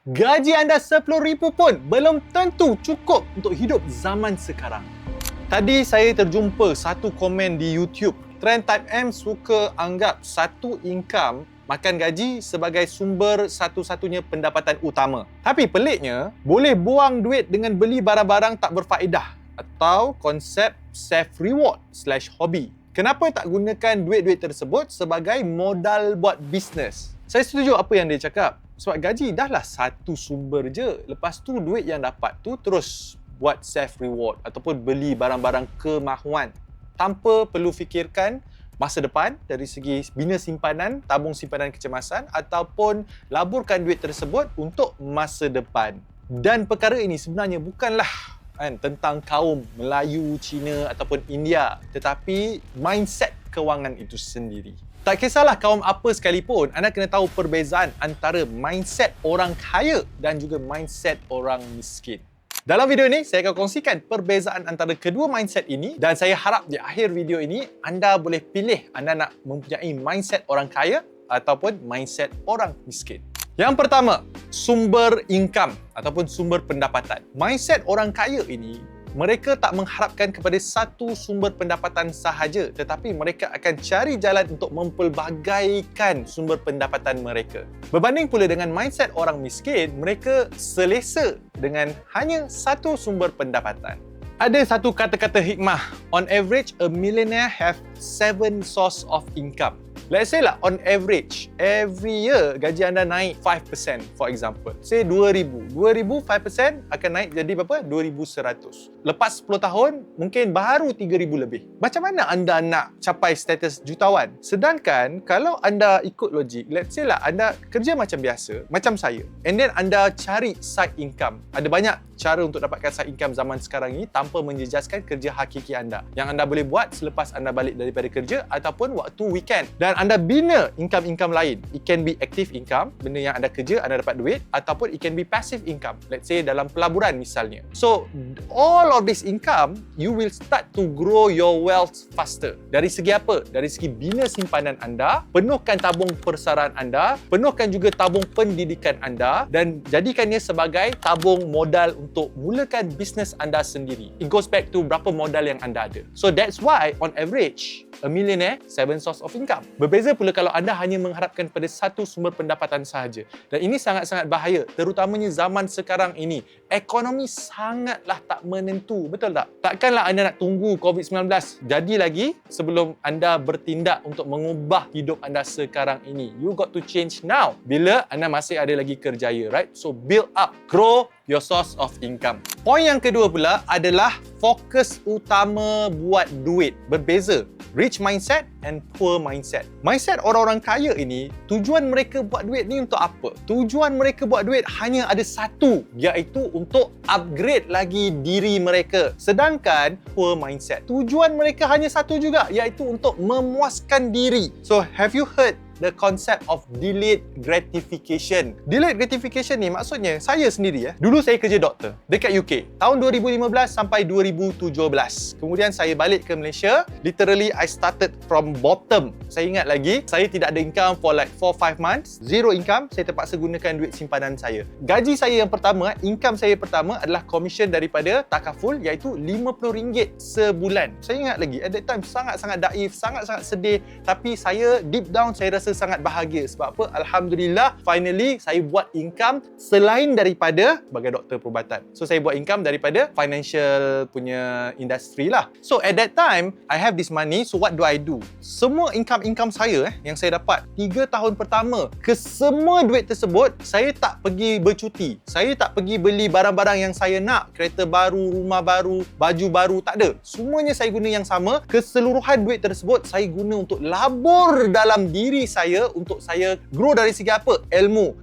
Gaji anda RM10,000 pun belum tentu cukup untuk hidup zaman sekarang. Tadi saya terjumpa satu komen di YouTube. Trend Type M suka anggap satu income makan gaji sebagai sumber satu-satunya pendapatan utama. Tapi peliknya, boleh buang duit dengan beli barang-barang tak berfaedah atau konsep self-reward/hobi. Kenapa tak gunakan duit-duit tersebut sebagai modal buat bisnes? Saya setuju apa yang dia cakap. Sebab gaji dahlah satu sumber je. Lepas tu duit yang dapat tu terus buat self-reward ataupun beli barang-barang kemahuan tanpa perlu fikirkan masa depan dari segi bina simpanan, tabung simpanan kecemasan ataupun laburkan duit tersebut untuk masa depan. Dan perkara ini sebenarnya bukanlah tentang kaum Melayu, Cina ataupun India, tetapi mindset kewangan itu sendiri. Tak kisahlah kaum apa sekalipun, anda kena tahu perbezaan antara mindset orang kaya dan juga mindset orang miskin. Dalam video ini, saya akan kongsikan perbezaan antara kedua mindset ini dan saya harap di akhir video ini, anda boleh pilih anda nak mempunyai mindset orang kaya ataupun mindset orang miskin. Yang pertama, sumber income ataupun sumber pendapatan. Mindset orang kaya ini, mereka tak mengharapkan kepada satu sumber pendapatan sahaja, tetapi mereka akan cari jalan untuk mempelbagaikan sumber pendapatan mereka. Berbanding pula dengan mindset orang miskin, mereka selesa dengan hanya satu sumber pendapatan. Ada satu kata-kata hikmah, on average, a millionaire have 7 source of income. Let's say lah, on average, every year gaji anda naik 5% for example. Say 2,000. 2,000, 5% akan naik jadi berapa? 2,100. Lepas 10 tahun, mungkin baru 3,000 lebih. Macam mana anda nak capai status jutawan? Sedangkan, kalau anda ikut logik, let's say lah, anda kerja macam biasa, macam saya. And then anda cari side income. Ada banyak cara untuk dapatkan side income zaman sekarang ini tanpa menjejaskan kerja hakiki anda. Yang anda boleh buat selepas anda balik daripada kerja ataupun waktu weekend. Dan anda bina income-income lain. It can be active income, benda yang anda kerja, anda dapat duit, ataupun it can be passive income. Let's say dalam pelaburan misalnya. So, all of this income, you will start to grow your wealth faster. Dari segi apa? Dari segi bina simpanan anda, penuhkan tabung persaraan anda, penuhkan juga tabung pendidikan anda, dan jadikannya sebagai tabung modal untuk mulakan bisnes anda sendiri. It goes back to berapa modal yang anda ada. So, that's why, on average, a millionaire, 7 source of income. Berbeza pula kalau anda hanya mengharapkan pada satu sumber pendapatan sahaja. Dan ini sangat-sangat bahaya, terutamanya zaman sekarang ini. Ekonomi sangatlah tak menentu, betul tak? Takkanlah anda nak tunggu COVID-19 jadi lagi sebelum anda bertindak untuk mengubah hidup anda sekarang ini. You got to change now bila anda masih ada lagi kerjaya, right? So build up, grow your source of income. Poin yang kedua pula adalah fokus utama buat duit. Berbeza. Rich mindset and poor mindset. Mindset orang-orang kaya ini, tujuan mereka buat duit ni untuk apa? Tujuan mereka buat duit hanya ada satu, iaitu untuk upgrade lagi diri mereka. Sedangkan poor mindset, tujuan mereka hanya satu juga, iaitu untuk memuaskan diri. So, have you heard the concept of delayed gratification? Delayed gratification ni maksudnya saya sendiri dulu saya kerja doktor dekat UK tahun 2015 sampai 2017. Kemudian saya balik ke Malaysia. Literally I started from bottom. Saya ingat lagi, saya tidak ada income for like 4-5 months. Zero income. Saya terpaksa gunakan duit simpanan saya. Gaji saya yang pertama, income saya pertama adalah commission daripada Takaful, iaitu RM50 sebulan. Saya ingat lagi, at that time sangat-sangat daif, sangat-sangat sedih, tapi saya deep down saya rasa sangat bahagia. Sebab apa? Alhamdulillah, finally saya buat income selain daripada sebagai doktor perubatan. So saya buat income daripada financial punya industri lah. So at that time, I have this money. So what do I do? Semua income saya yang saya dapat 3 tahun pertama, ke semua duit tersebut saya tak pergi bercuti. Saya tak pergi beli barang-barang yang saya nak, kereta baru, rumah baru, baju baru, tak ada. Semuanya saya guna yang sama. Keseluruhan duit tersebut saya guna untuk labur dalam diri saya, untuk saya grow dari segi apa? Ilmu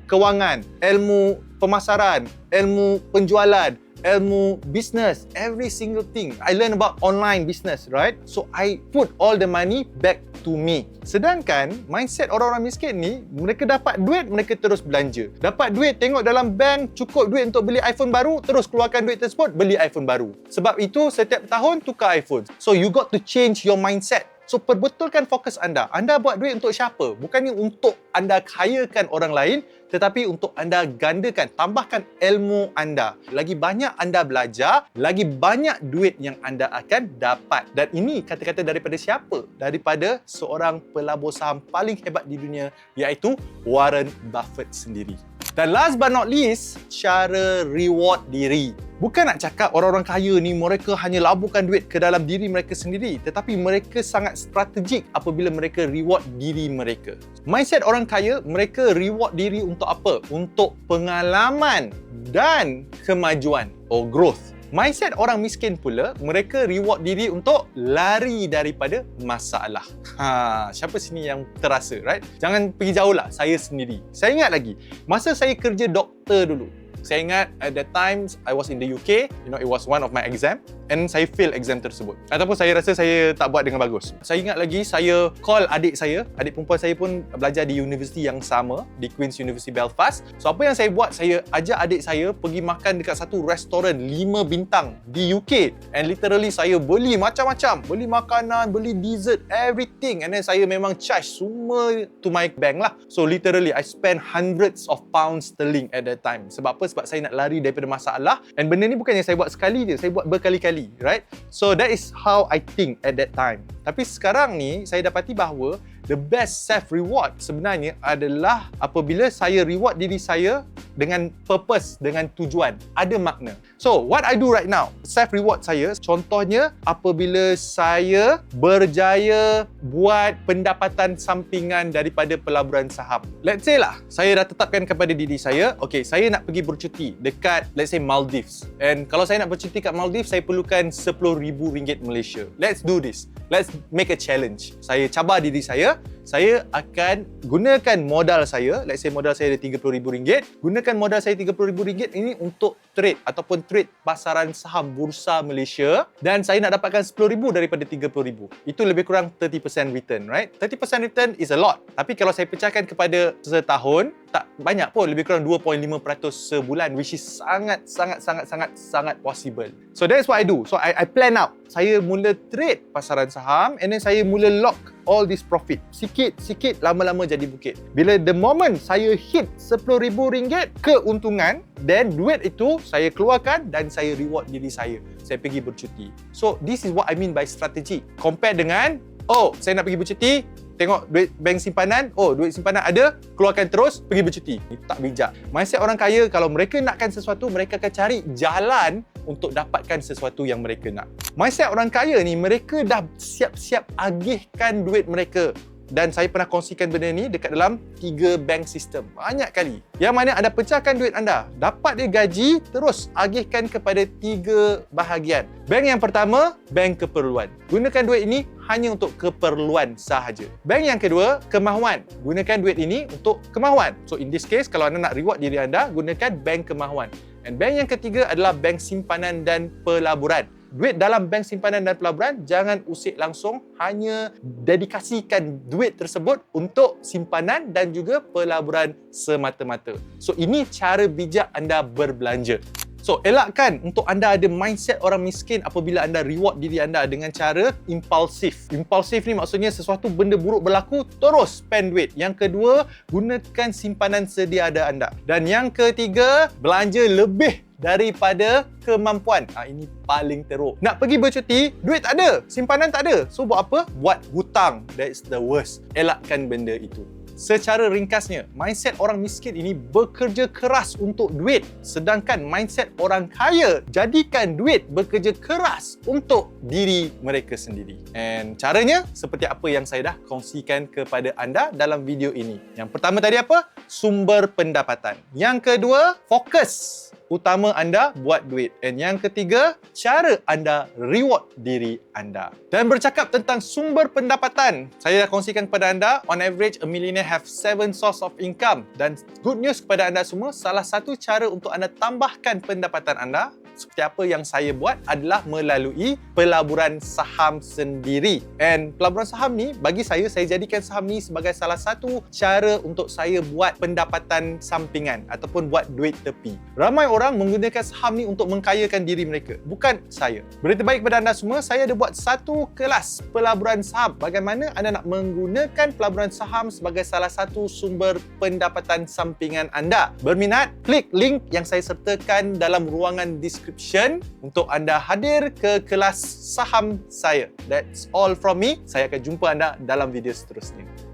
kewangan, ilmu pemasaran, ilmu penjualan, ilmu business, every single thing. I learn about online business, right? So I put all the money back to me. Sedangkan mindset orang-orang miskin ni, mereka dapat duit, mereka terus belanja. Dapat duit, tengok dalam bank, cukup duit untuk beli iPhone baru, terus keluarkan duit tersebut, beli iPhone baru. Sebab itu setiap tahun tukar iPhone. So you got to change your mindset. So, perbetulkan fokus anda. Anda buat duit untuk siapa? Bukannya untuk anda kayakan orang lain, tetapi untuk anda gandakan, tambahkan ilmu anda. Lagi banyak anda belajar, lagi banyak duit yang anda akan dapat. Dan ini kata-kata daripada siapa? Daripada seorang pelabur saham paling hebat di dunia, iaitu Warren Buffett sendiri. Dan last but not least, cara reward diri. Bukan nak cakap orang-orang kaya ni mereka hanya laburkan duit ke dalam diri mereka sendiri, tetapi mereka sangat strategik apabila mereka reward diri mereka. Mindset orang kaya, mereka reward diri untuk apa? Untuk pengalaman dan kemajuan or growth. Mindset orang miskin pula, mereka reward diri untuk lari daripada masalah. Siapa sini yang terasa, right? Jangan pergi jauh lah, saya sendiri. Saya ingat lagi, masa saya kerja doktor dulu. Saya ingat at that time I was in the UK, it was one of my exam and saya fail exam tersebut. Ataupun saya rasa saya tak buat dengan bagus. Saya ingat lagi saya call adik perempuan saya pun belajar di universiti yang sama, di Queen's University Belfast. So apa yang saya buat, saya ajak adik saya pergi makan dekat satu restoran 5 bintang di UK. And literally saya beli macam-macam, beli makanan, beli dessert, everything. And then saya memang charge semua to my bank lah. So literally I spend hundreds of pounds sterling at that time. Sebab apa? Sebab saya nak lari daripada masalah. And benda ni bukannya saya buat sekali je, saya buat berkali-kali, right? So that is how I think at that time. Tapi sekarang ni saya dapati bahawa the best self-reward sebenarnya adalah apabila saya reward diri saya dengan purpose, dengan tujuan, ada makna. So, what I do right now, self-reward saya, contohnya apabila saya berjaya buat pendapatan sampingan daripada pelaburan saham. Let's say lah, saya dah tetapkan kepada diri saya, okay, saya nak pergi bercuti dekat, let's say Maldives. And kalau saya nak bercuti kat Maldives, saya perlukan RM10,000 Malaysia. Let's do this. Let's make a challenge. Saya cabar diri saya akan gunakan modal saya, let's say modal saya ada RM30,000, gunakan modal saya RM30,000 ini untuk trade ataupun trade pasaran saham bursa Malaysia, dan saya nak dapatkan RM10,000 daripada RM30,000. Itu lebih kurang 30% return, right? 30% return is a lot. Tapi kalau saya pecahkan kepada setahun, tak banyak pun, lebih kurang 2.5% sebulan, which is sangat possible. So that's what I do. So I plan out. Saya mula trade pasaran saham and then saya mula lock all this profit. Sikit-sikit, lama-lama jadi bukit. Bila the moment saya hit RM10,000 keuntungan, then duit itu saya keluarkan dan saya reward diri saya. Saya pergi bercuti. So this is what I mean by strategy. Compare dengan, oh, saya nak pergi bercuti, tengok duit bank simpanan, oh duit simpanan ada, keluarkan terus, pergi bercuti. Itu tak bijak. Mindset orang kaya, kalau mereka nakkan sesuatu, mereka akan cari jalan untuk dapatkan sesuatu yang mereka nak. Mindset orang kaya ni, mereka dah siap-siap agihkan duit mereka. Dan saya pernah kongsikan benda ni dekat dalam 3 bank system. Banyak kali. Yang mana anda pecahkan duit anda. Dapat dia gaji, terus agihkan kepada 3 bahagian. Bank yang pertama, bank keperluan. Gunakan duit ini hanya untuk keperluan sahaja. Bank yang kedua, kemahuan. Gunakan duit ini untuk kemahuan. So in this case, kalau anda nak reward diri anda, gunakan bank kemahuan. Dan bank yang ketiga adalah bank simpanan dan pelaburan. Duit dalam bank simpanan dan pelaburan, jangan usik langsung, hanya dedikasikan duit tersebut untuk simpanan dan juga pelaburan semata-mata. So ini cara bijak anda berbelanja. So, elakkan untuk anda ada mindset orang miskin apabila anda reward diri anda dengan cara impulsif. Impulsif ni maksudnya sesuatu benda buruk berlaku, terus spend duit. Yang kedua, gunakan simpanan sedia ada anda. Dan yang ketiga, belanja lebih daripada kemampuan. Ini paling teruk. Nak pergi bercuti, duit tak ada, simpanan tak ada. So, buat apa? Buat hutang. That's the worst. Elakkan benda itu. Secara ringkasnya, mindset orang miskin ini bekerja keras untuk duit, sedangkan mindset orang kaya jadikan duit bekerja keras untuk diri mereka sendiri. And caranya seperti apa yang saya dah kongsikan kepada anda dalam video ini. Yang pertama tadi apa? Sumber pendapatan. Yang kedua, fokus utama anda buat duit. Dan yang ketiga, cara anda reward diri anda. Dan bercakap tentang sumber pendapatan, saya dah kongsikan kepada anda, on average, a millionaire have 7 source of income. Dan good news kepada anda semua, salah satu cara untuk anda tambahkan pendapatan anda seperti apa yang saya buat adalah melalui pelaburan saham sendiri. And pelaburan saham ni, bagi saya jadikan saham ni sebagai salah satu cara untuk saya buat pendapatan sampingan ataupun buat duit tepi. Ramai orang menggunakan saham ni untuk mengkayakan diri mereka, bukan saya. Berita baik kepada anda semua, saya ada buat satu kelas pelaburan saham. Bagaimana anda nak menggunakan pelaburan saham sebagai salah satu sumber pendapatan sampingan anda. Berminat? Klik link yang saya sertakan dalam ruangan description untuk anda hadir ke kelas saham saya. That's all from me. Saya akan jumpa anda dalam video seterusnya.